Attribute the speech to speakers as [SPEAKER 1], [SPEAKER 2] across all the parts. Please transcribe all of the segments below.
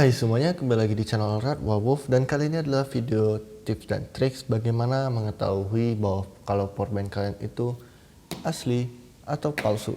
[SPEAKER 1] Hai semuanya, kembali lagi di channel Radwawolf dan kali ini adalah video tips dan triks bagaimana mengetahui bahwa kalau powerbank kalian itu asli atau palsu.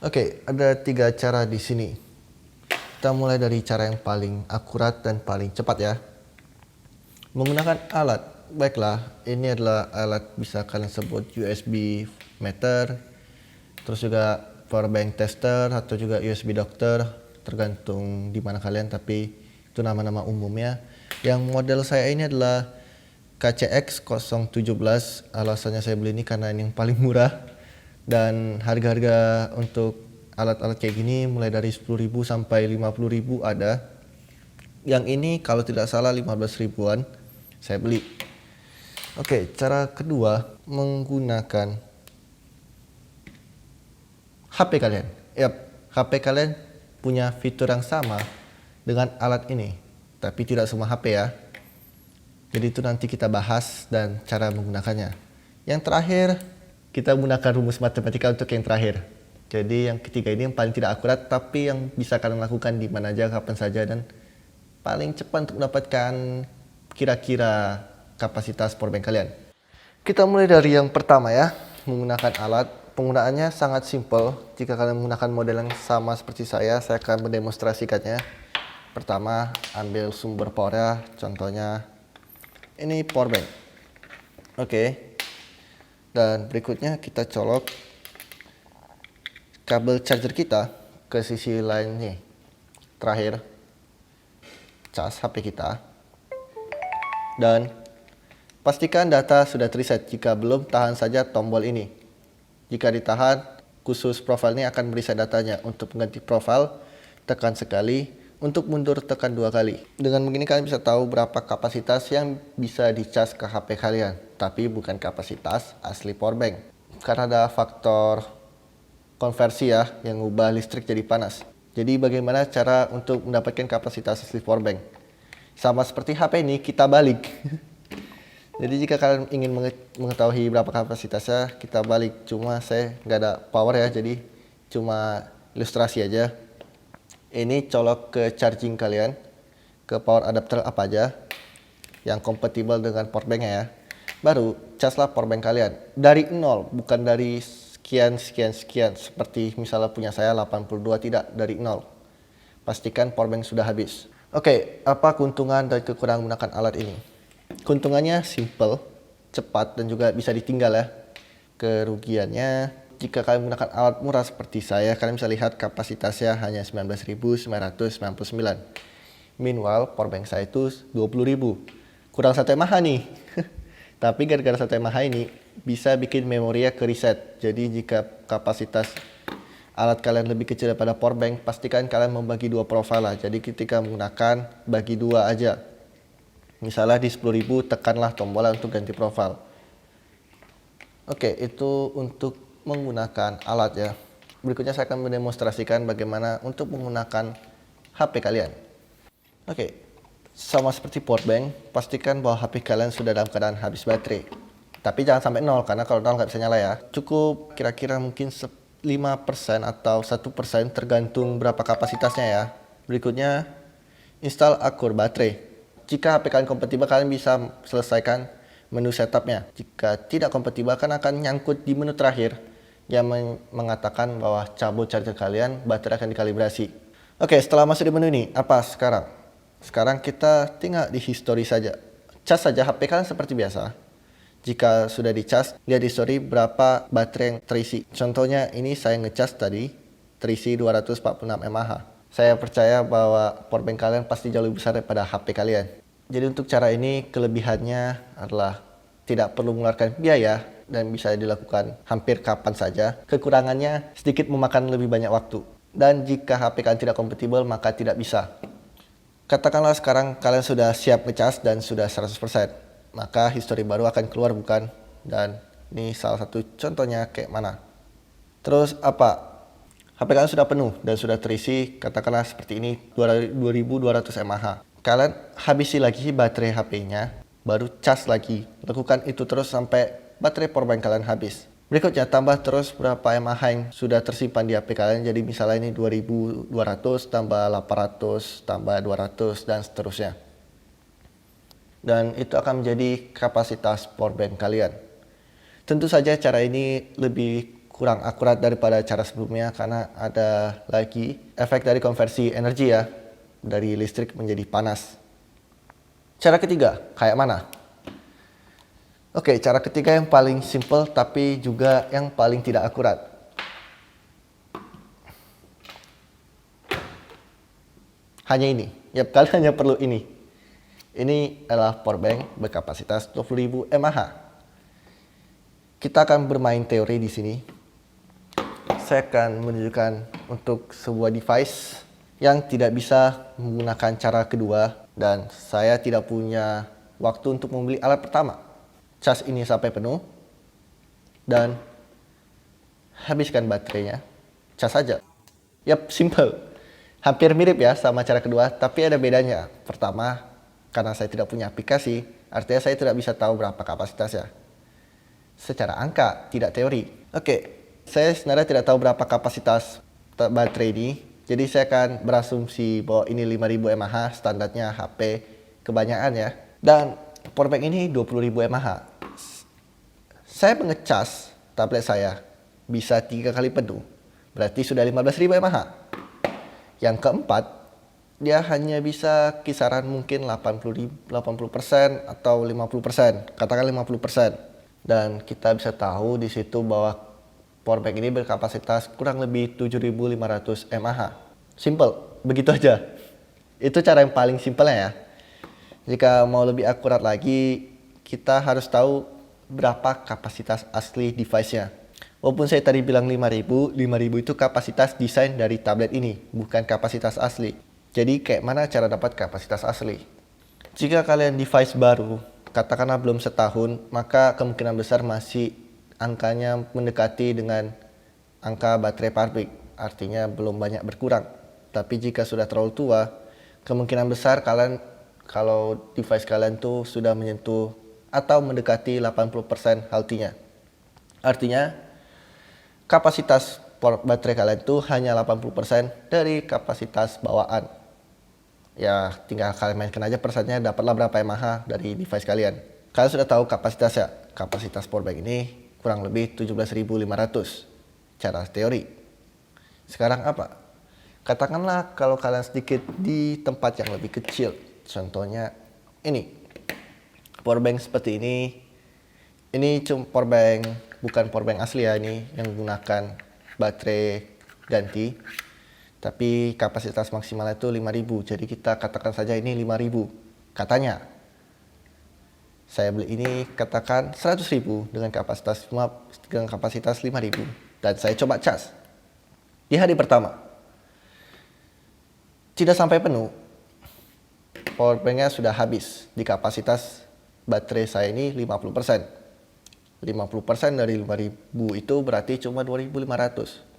[SPEAKER 1] Oke, ada 3 cara di sini. Kita mulai dari cara yang paling akurat dan paling cepat ya. Menggunakan alat. Baiklah, ini adalah alat bisa kalian sebut USB meter, terus juga powerbank tester atau juga USB doctor, tergantung di mana kalian, tapi itu nama-nama umumnya. Yang model saya ini adalah KCX 017. Alasannya saya beli ini karena ini yang paling murah dan harga-harga untuk alat-alat kayak gini mulai dari 10.000 sampai 50.000 ada. Yang ini kalau tidak salah 15 ribuan saya beli. Oke, cara kedua menggunakan HP kalian. Yap, HP kalian punya fitur yang sama dengan alat ini, tapi tidak semua HP ya. Jadi itu nanti kita bahas dan cara menggunakannya. Yang terakhir, kita menggunakan rumus matematika untuk yang terakhir. Jadi yang ketiga ini yang paling tidak akurat, tapi yang bisa kalian lakukan di mana aja, kapan saja, dan paling cepat untuk mendapatkan kira-kira kapasitas powerbank kalian. Kita mulai dari yang pertama ya, menggunakan alat. Penggunaannya sangat simple. Jika kalian menggunakan model yang sama seperti saya akan mendemonstrasikannya. Pertama, ambil sumber powernya, contohnya ini powerbank. Oke. Dan berikutnya kita colok kabel charger kita ke sisi lain nih. Terakhir, cas HP kita. Dan pastikan data sudah reset. Jika belum, tahan saja tombol ini. Jika ditahan, khusus profil ini akan mereset datanya. Untuk mengganti profil, tekan sekali. Untuk mundur, tekan 2 kali. Dengan begini kalian bisa tahu berapa kapasitas yang bisa dicas ke HP kalian. Tapi bukan kapasitas asli powerbank. Karena ada faktor konversi ya, yang mengubah listrik jadi panas. Jadi bagaimana cara untuk mendapatkan kapasitas asli powerbank? Sama seperti HP ini, kita balik. Jadi jika kalian ingin mengetahui berapa kapasitasnya, kita balik. Cuma saya nggak ada power ya, jadi cuma ilustrasi aja. Ini colok ke charging kalian, ke power adapter apa aja yang kompatibel dengan powerbanknya ya. Baru caslah powerbank kalian dari 0, bukan dari sekian seperti misalnya punya saya 82, tidak, dari 0. Pastikan powerbank sudah habis. Oke, apa keuntungan dan kekurangan menggunakan alat ini? Keuntungannya simple, cepat, dan juga bisa ditinggal ya. Kerugiannya, jika kalian menggunakan alat murah seperti saya, kalian bisa lihat kapasitasnya hanya 19.999. Meanwhile, powerbank saya itu 20.000. Kurang 1 mAh nih. Tapi gara-gara 1 mAh ini bisa bikin memorinya ke reset. Jadi jika kapasitas alat kalian lebih kecil daripada powerbank, pastikan kalian membagi 2 profil lah. Jadi ketika menggunakan, bagi 2 aja. Misalnya di 10.000, tekanlah tombol untuk ganti profil. Oke, itu untuk menggunakan alat ya. Berikutnya saya akan mendemonstrasikan bagaimana untuk menggunakan HP kalian. Oke, sama seperti powerbank, pastikan bahwa HP kalian sudah dalam keadaan habis baterai. Tapi jangan sampai 0, karena kalau 0 nggak bisa nyala ya. Cukup kira-kira mungkin 5% atau 1%, tergantung berapa kapasitasnya ya. Berikutnya, install akur baterai. Jika HP kalian kompatibel, kalian bisa selesaikan menu setupnya. Jika tidak kompatibel, akan nyangkut di menu terakhir yang mengatakan bahwa cabut charger kalian, baterai akan dikalibrasi. Oke, setelah masuk di menu ini, apa sekarang? Sekarang kita tinggal di history saja. Cas saja HP kalian seperti biasa. Jika sudah dicas, lihat di history berapa baterai yang terisi. Contohnya ini saya ngecas tadi, terisi 246 mAh. Saya percaya bahwa powerbank kalian pasti jauh lebih besar daripada HP kalian. Jadi untuk cara ini kelebihannya adalah tidak perlu mengeluarkan biaya dan bisa dilakukan hampir kapan saja. Kekurangannya sedikit memakan lebih banyak waktu. Dan jika HP kalian tidak kompatibel, maka tidak bisa. Katakanlah sekarang kalian sudah siap ngecas dan sudah 100%. Maka history baru akan keluar, bukan? Dan ini salah satu contohnya kayak mana. Terus apa? HP kalian sudah penuh dan sudah terisi, katakanlah seperti ini, 2200 mAh. Kalian habisi lagi baterai HP-nya, baru cas lagi. Lakukan itu terus sampai baterai powerbank kalian habis. Berikutnya tambah terus berapa mAh yang sudah tersimpan di HP kalian. Jadi misalnya ini 2200 tambah 800 tambah 200 dan seterusnya. Dan itu akan menjadi kapasitas powerbank kalian. Tentu saja cara ini lebih kurang akurat daripada cara sebelumnya karena ada lagi efek dari konversi energi ya, dari listrik menjadi panas. Cara ketiga, kayak mana? Oke, cara ketiga yang paling simple tapi juga yang paling tidak akurat. Hanya ini. Yap, kalian hanya perlu ini. Ini adalah powerbank berkapasitas 20.000 mAh. Kita akan bermain teori di sini. Saya akan menunjukkan untuk sebuah device yang tidak bisa menggunakan cara kedua dan saya tidak punya waktu untuk membeli alat pertama. Cas ini sampai penuh dan habiskan baterainya. Cas saja. Yap, simple. Hampir mirip ya sama cara kedua, tapi ada bedanya. Pertama, karena saya tidak punya aplikasi, artinya saya tidak bisa tahu berapa kapasitasnya. Secara angka, tidak teori. Oke, saya sebenarnya tidak tahu berapa kapasitas baterai ini. Jadi saya akan berasumsi bahwa ini 5.000 mAh, standarnya HP kebanyakan ya. Dan powerbank ini 20.000 mAh. Saya mengecas tablet saya bisa 3 kali penuh, berarti sudah 15.000 mAh. Yang keempat, dia hanya bisa kisaran mungkin 80% atau 50%, katakan 50%. Dan kita bisa tahu di situ bahwa powerbank ini berkapasitas kurang lebih 7.500 mAh. Simple, begitu aja. Itu cara yang paling simpelnya ya. Jika mau lebih akurat lagi, kita harus tahu berapa kapasitas asli device-nya. Walaupun saya tadi bilang 5.000 itu kapasitas desain dari tablet ini, bukan kapasitas asli. Jadi kayak mana cara dapat kapasitas asli? Jika kalian device baru, katakanlah belum setahun, maka kemungkinan besar masih angkanya mendekati dengan angka baterai pabrik, artinya belum banyak berkurang. Tapi jika sudah terlalu tua, kemungkinan besar kalian kalau device kalian tuh sudah menyentuh atau mendekati 80% healthy-nya. Artinya kapasitas baterai kalian itu hanya 80% dari kapasitas bawaan. Ya tinggal kalian mainkan aja persennya, dapatlah berapa mAh dari device kalian. Kalian sudah tahu kapasitasnya. Kapasitas powerbank ini kurang lebih 17.500 cara teori. Sekarang apa? Katakanlah kalau kalian sedikit di tempat yang lebih kecil. Contohnya ini. Powerbank seperti ini cuma powerbank, bukan powerbank asli ya, ini yang menggunakan baterai ganti. Tapi kapasitas maksimalnya itu 5.000, jadi kita katakan saja ini 5.000. Katanya, saya beli ini katakan 100.000 dengan kapasitas 5.000 dan saya coba cas. Di hari pertama, tidak sampai penuh, powerbanknya sudah habis di kapasitas baterai saya ini 50%. 50% dari 5.000 itu berarti cuma 2.500.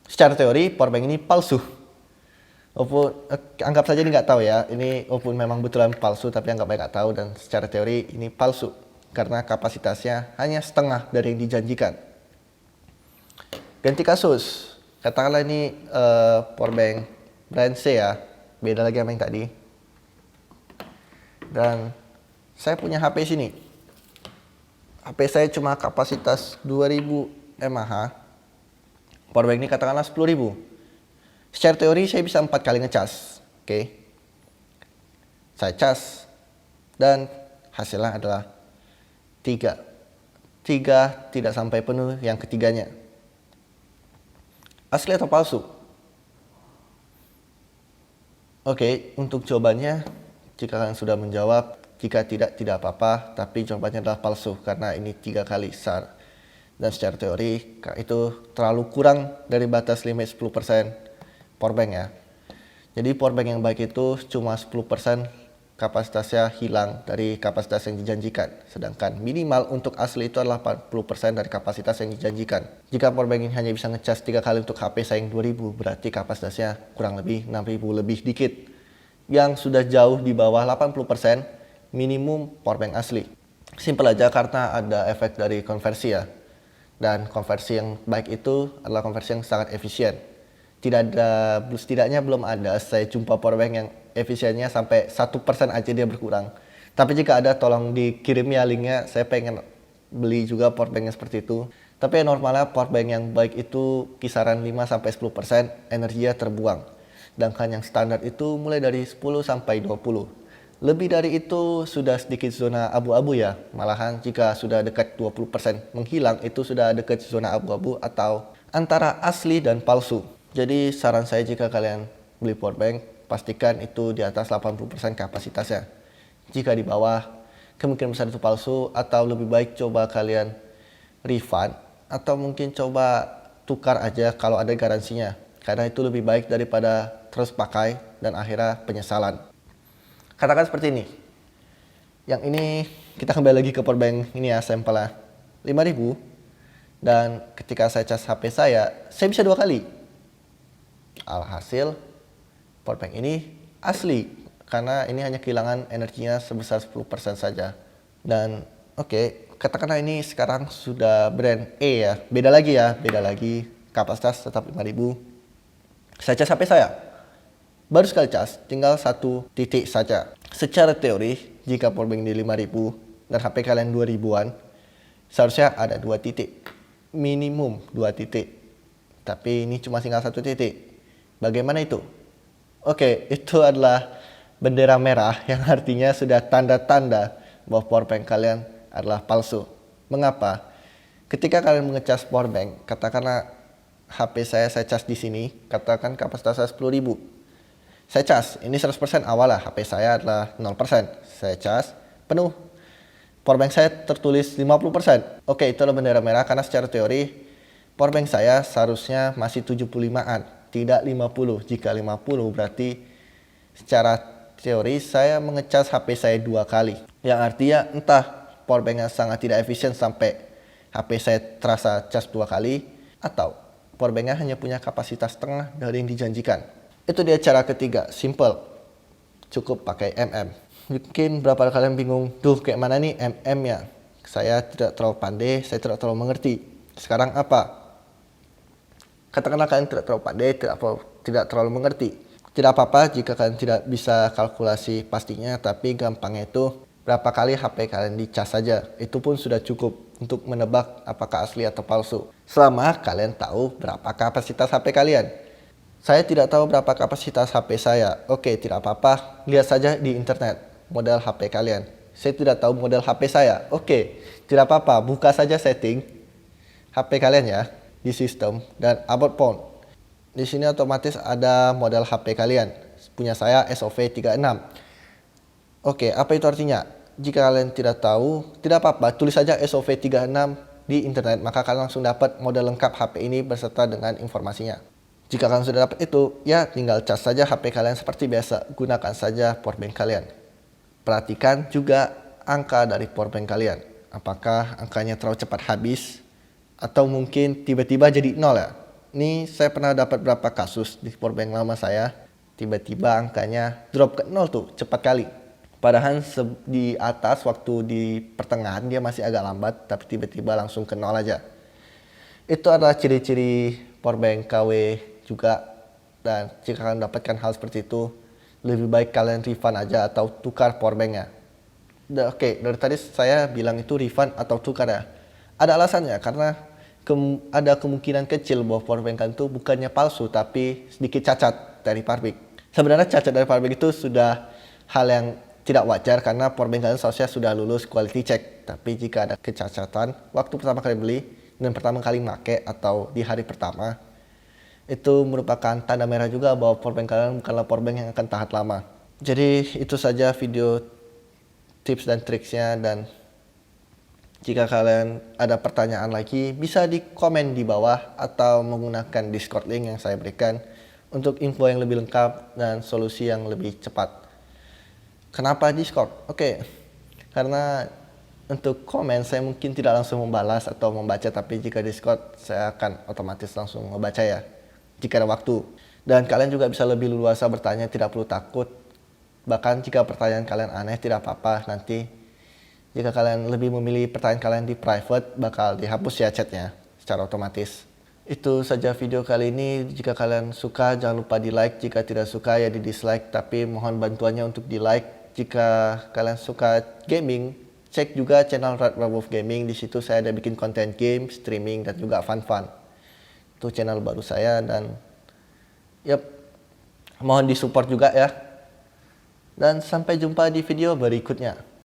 [SPEAKER 1] Secara teori powerbank ini palsu. Walaupun anggap saja ini nggak tahu ya, ini walaupun memang betulan palsu tapi anggap aja nggak tahu, dan secara teori ini palsu karena kapasitasnya hanya setengah dari yang dijanjikan. Ganti kasus, katakanlah ini powerbank brand C ya, beda lagi sama yang tadi. Dan saya punya HP sini. HP saya cuma kapasitas 2000 mAh. Powerbank ini katakanlah 10.000. Secara teori saya bisa 4 kali ngecas. Oke. Saya cas dan hasilnya adalah 3. 3 tidak sampai penuh yang ketiganya. Asli atau palsu? Oke, untuk jawabannya, jika kalian sudah menjawab, jika tidak apa-apa, tapi jawabannya adalah palsu karena ini 3 kali SAR. Dan secara teori itu terlalu kurang dari batas limit 10% powerbank ya. Jadi powerbank yang baik itu cuma 10% kapasitasnya hilang dari kapasitas yang dijanjikan. Sedangkan minimal untuk asli itu adalah 40% dari kapasitas yang dijanjikan. Jika powerbank ini hanya bisa ngecas 3 kali untuk HP saya yang 2000, berarti kapasitasnya kurang lebih 6000 lebih dikit. Yang sudah jauh di bawah 80% minimum powerbank asli. Simpel aja karena ada efek dari konversi ya. Dan konversi yang baik itu adalah konversi yang sangat efisien. Setidaknya belum ada saya jumpa powerbank yang efisiennya sampai 1% aja dia berkurang. Tapi jika ada tolong dikirim ya linknya, saya pengen beli juga powerbank yang seperti itu. Tapi normalnya powerbank yang baik itu kisaran 5-10% energinya terbuang. Sedangkan yang standar itu mulai dari 10-20. Lebih dari itu sudah sedikit zona abu-abu ya. Malahan jika sudah dekat 20% menghilang itu sudah dekat zona abu-abu atau antara asli dan palsu. Jadi saran saya jika kalian beli powerbank, pastikan itu di atas 80% kapasitasnya. Jika di bawah, kemungkinan besar itu palsu atau lebih baik coba kalian refund atau mungkin coba tukar aja kalau ada garansinya. Karena itu lebih baik daripada terus pakai dan akhirnya penyesalan. Katakan seperti ini. Yang ini kita kembali lagi ke powerbank ini ya, sampelnya 5.000. Dan ketika saya cas HP saya bisa 2 kali. Alhasil powerbank ini asli karena ini hanya kehilangan energinya sebesar 10% saja. Dan oke, katakanlah ini sekarang sudah brand E ya. Beda lagi kapasitas tetap 5.000. Saya cas HP saya. Baru sekali cas, tinggal 1 titik saja. Secara teori, jika powerbank di 5.000 dan HP kalian 2.000-an, seharusnya ada 2 titik. Minimum 2 titik. Tapi ini cuma tinggal 1 titik. Bagaimana itu? Oke, itu adalah bendera merah yang artinya sudah tanda-tanda bahwa powerbank kalian adalah palsu. Mengapa? Ketika kalian mengecas powerbank, katakanlah HP saya cas di sini, katakan kapasitas saya 10.000. Saya cas, ini 100% awal lah, HP saya adalah 0%. Saya cas, penuh. Powerbank saya tertulis 50%. Oke, itu adalah bendera merah karena secara teori, powerbank saya seharusnya masih 75-an, tidak 50. Jika 50 berarti secara teori saya mengecas HP saya 2 kali. Yang artinya entah powerbanknya sangat tidak efisien sampai HP saya terasa cas 2 kali, atau powerbanknya hanya punya kapasitas setengah dari yang dijanjikan. Itu dia cara ketiga, simple. Cukup pakai MM. Mungkin beberapa kalian bingung, tuh kayak mana nih MM ya? Saya tidak terlalu pandai, saya tidak terlalu mengerti. Sekarang apa? Katakanlah kalian tidak terlalu pandai, tidak terlalu mengerti. Tidak apa-apa jika kalian tidak bisa kalkulasi pastinya, tapi gampangnya itu berapa kali HP kalian dicas saja. Itu pun sudah cukup untuk menebak apakah asli atau palsu. Selama kalian tahu berapa kapasitas HP kalian. Saya tidak tahu berapa kapasitas HP saya. Oke, tidak apa-apa. Lihat saja di internet model HP kalian. Saya tidak tahu model HP saya. Oke, tidak apa-apa. Buka saja setting HP kalian ya di sistem dan about phone. Di sini otomatis ada model HP kalian. Punya saya SOV36. Oke, apa itu artinya? Jika kalian tidak tahu, tidak apa-apa. Tulis saja SOV36 di internet. Maka kalian langsung dapat model lengkap HP ini beserta dengan informasinya. Jika kalian sudah dapat itu, ya tinggal cas saja HP kalian seperti biasa. Gunakan saja powerbank kalian. Perhatikan juga angka dari powerbank kalian. Apakah angkanya terlalu cepat habis? Atau mungkin tiba-tiba jadi 0 ya? Ini saya pernah dapat beberapa kasus di powerbank lama saya. Tiba-tiba angkanya drop ke 0 tuh, cepat kali. Padahal di atas waktu di pertengahan dia masih agak lambat, tapi tiba-tiba langsung ke 0 aja. Itu adalah ciri-ciri powerbank KW juga, dan jika kalian dapatkan hal seperti itu, lebih baik kalian refund aja atau tukar powerbanknya. Oke, dari tadi saya bilang itu refund atau tukar ya. Ada alasannya karena ada kemungkinan kecil bahwa powerbank kalian itu bukannya palsu tapi sedikit cacat dari pabrik. Sebenarnya cacat dari pabrik itu sudah hal yang tidak wajar karena powerbank kalian seharusnya sudah lulus quality check. Tapi jika ada kecacatan waktu pertama kali beli dan pertama kali make atau di hari pertama, itu merupakan tanda merah juga bahwa powerbank kalian bukanlah powerbank yang akan tahan lama. Jadi itu saja video tips dan triksnya, dan jika kalian ada pertanyaan lagi bisa di komen di bawah atau menggunakan Discord link yang saya berikan untuk info yang lebih lengkap dan solusi yang lebih cepat. Kenapa Discord? Oke, karena untuk komen saya mungkin tidak langsung membalas atau membaca, tapi jika Discord saya akan otomatis langsung membaca ya jika ada waktu. Dan kalian juga bisa lebih leluasa bertanya, tidak perlu takut. Bahkan jika pertanyaan kalian aneh tidak apa-apa, nanti Jika kalian lebih memilih pertanyaan kalian di private, bakal dihapus ya chatnya secara otomatis. Itu saja video kali ini. Jika kalian suka, jangan lupa di like. Jika tidak suka, ya di dislike. Tapi mohon bantuannya untuk di like. Jika kalian suka gaming, cek juga channel Red Werewolf Gaming. Di situ saya ada bikin konten game, streaming, dan juga fun-fun. Itu channel baru saya dan mohon disupport juga ya. Dan sampai jumpa di video berikutnya.